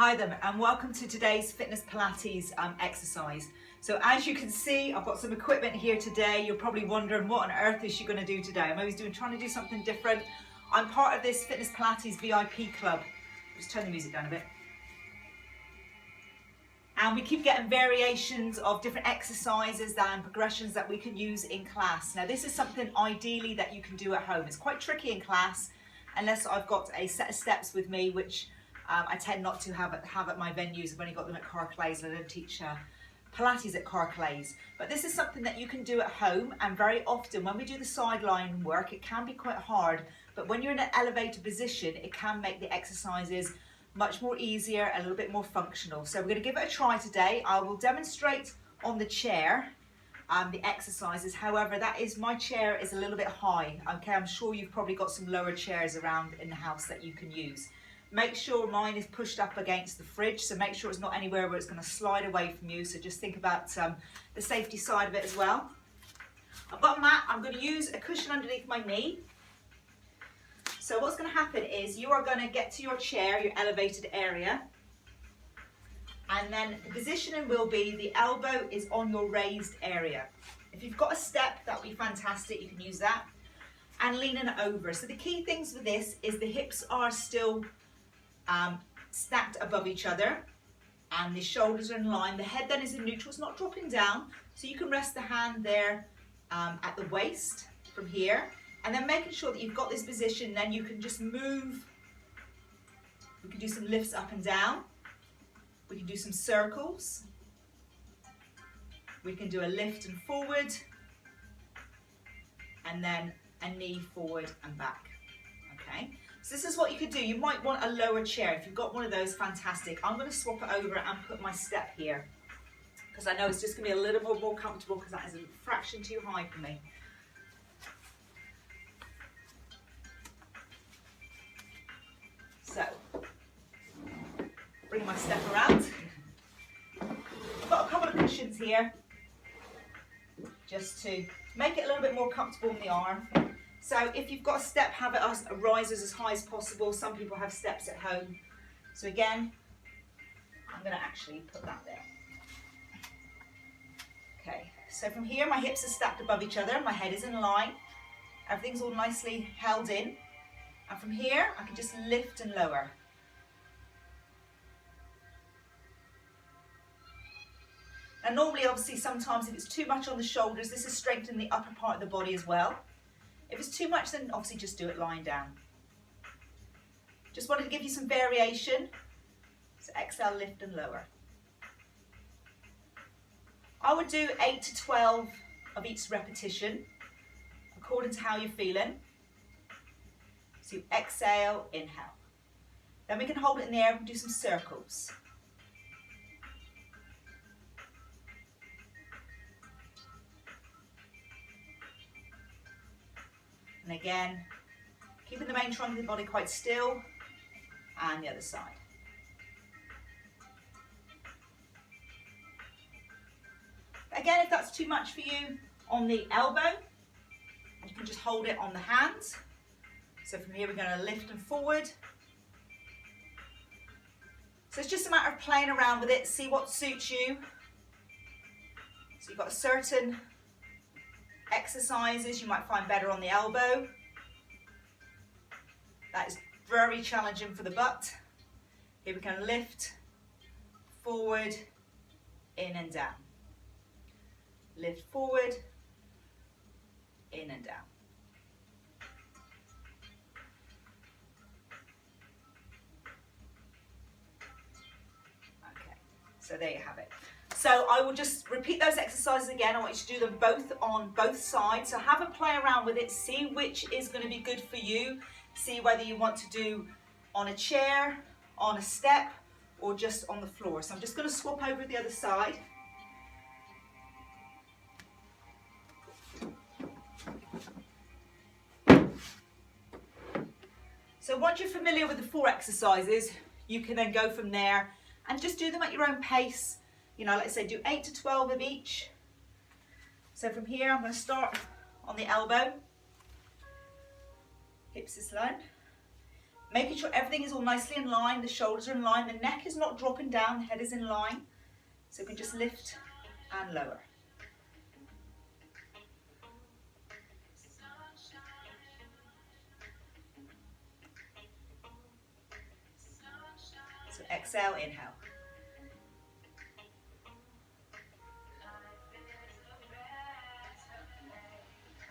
Hi there and welcome to today's Fitness Pilates exercise. So as you can see, I've got some equipment here today. You're probably wondering what on earth is she going to do today? I'm always trying to do something different. I'm part of this Fitness Pilates VIP club. Just turn the music down a bit. And we keep getting variations of different exercises and progressions that we can use in class. Now this is something ideally that you can do at home. It's quite tricky in class unless I've got a set of steps with me, which I tend not to have at my venues. I've only got them at Carclays, and I don't teach Pilates at Carclays. But this is something that you can do at home, and very often when we do the sideline work, it can be quite hard, but when you're in an elevated position, it can make the exercises much more easier, a little bit more functional. So we're going to give it a try today. I will demonstrate on the chair the exercises. However, my chair is a little bit high. Okay, I'm sure you've probably got some lower chairs around in the house that you can use. Make sure mine is pushed up against the fridge, so make sure it's not anywhere where it's going to slide away from you. So just think about the safety side of it as well. I've got a mat. I'm going to use a cushion underneath my knee. So what's going to happen is you are going to get to your chair, your elevated area, and then the positioning will be the elbow is on your raised area. If you've got a step, that would be fantastic. You can use that. And leaning over. So the key things for this is the hips are still stacked above each other and the shoulders are in line. The head then is in neutral, it's not dropping down, so you can rest the hand there at the waist from here, and then making sure that you've got this position. Then you can just move. We can do some lifts up and down, we can do some circles, we can do a lift and forward, and then a knee forward and back. Okay, so this is what you could do. You might want a lower chair. If you've got one of those, fantastic. I'm going to swap it over and put my step here because I know it's just going to be a little more comfortable because that is a fraction too high for me. So, bring my step around. I've got a couple of cushions here just to make it a little bit more comfortable in the arm. So if you've got a step, have it rises as high as possible. Some people have steps at home. So again, I'm going to actually put that there. Okay, so from here my hips are stacked above each other, my head is in line, everything's all nicely held in. And from here I can just lift and lower. Now normally, obviously, sometimes if it's too much on the shoulders, this is strengthening the upper part of the body as well. If it's too much, then obviously just do it lying down. Just wanted to give you some variation. So exhale, lift and lower. I would do 8 to 12 of each repetition, according to how you're feeling. So you exhale, inhale. Then we can hold it in the air and do some circles. And again, keeping the main trunk of the body quite still, and the other side. Again, if that's too much for you on the elbow, you can just hold it on the hands. So from here we're going to lift and forward. So it's just a matter of playing around with it, see what suits you. So you've got a certain exercises you might find better on the elbow. That is very challenging for the butt. Here we can lift, forward, in and down. Lift forward, in and down. Okay, so there you have it. So I will just repeat those exercises again. I want you to do them both on both sides. So have a play around with it. See which is going to be good for you. See whether you want to do on a chair, on a step, or just on the floor. So I'm just going to swap over to the other side. So once you're familiar with the 4 exercises, you can then go from there and just do them at your own pace. You know, let's say do 8 to 12 of each. So from here, I'm going to start on the elbow. Hips is lined. Making sure everything is all nicely in line, the shoulders are in line, the neck is not dropping down, the head is in line. So we can just lift and lower. So exhale, inhale.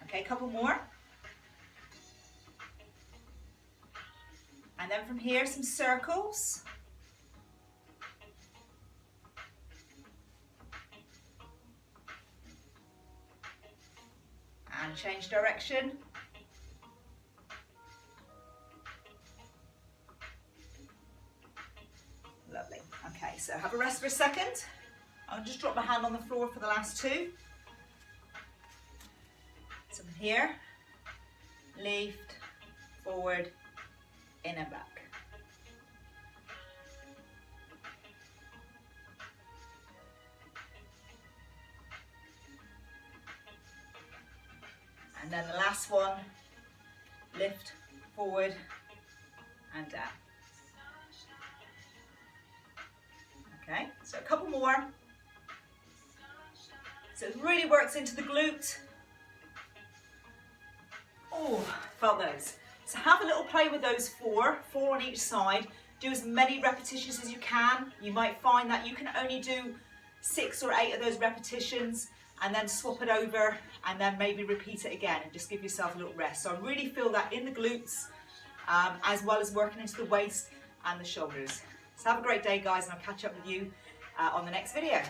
Okay, a couple more. And then from here, some circles. And change direction. Lovely. Okay, so have a rest for a second. I'll just drop my hand on the floor for the last two. So from here, lift, forward, in and back. And then the last one, lift, forward, and down. Okay, so a couple more. So it really works into the glute. Oh, felt those. So have a little play with those four on each side. Do as many repetitions as you can. You might find that you can only do 6 or 8 of those repetitions and then swap it over and then maybe repeat it again and just give yourself a little rest. So I really feel that in the glutes as well as working into the waist and the shoulders. So have a great day, guys, and I'll catch up with you on the next video.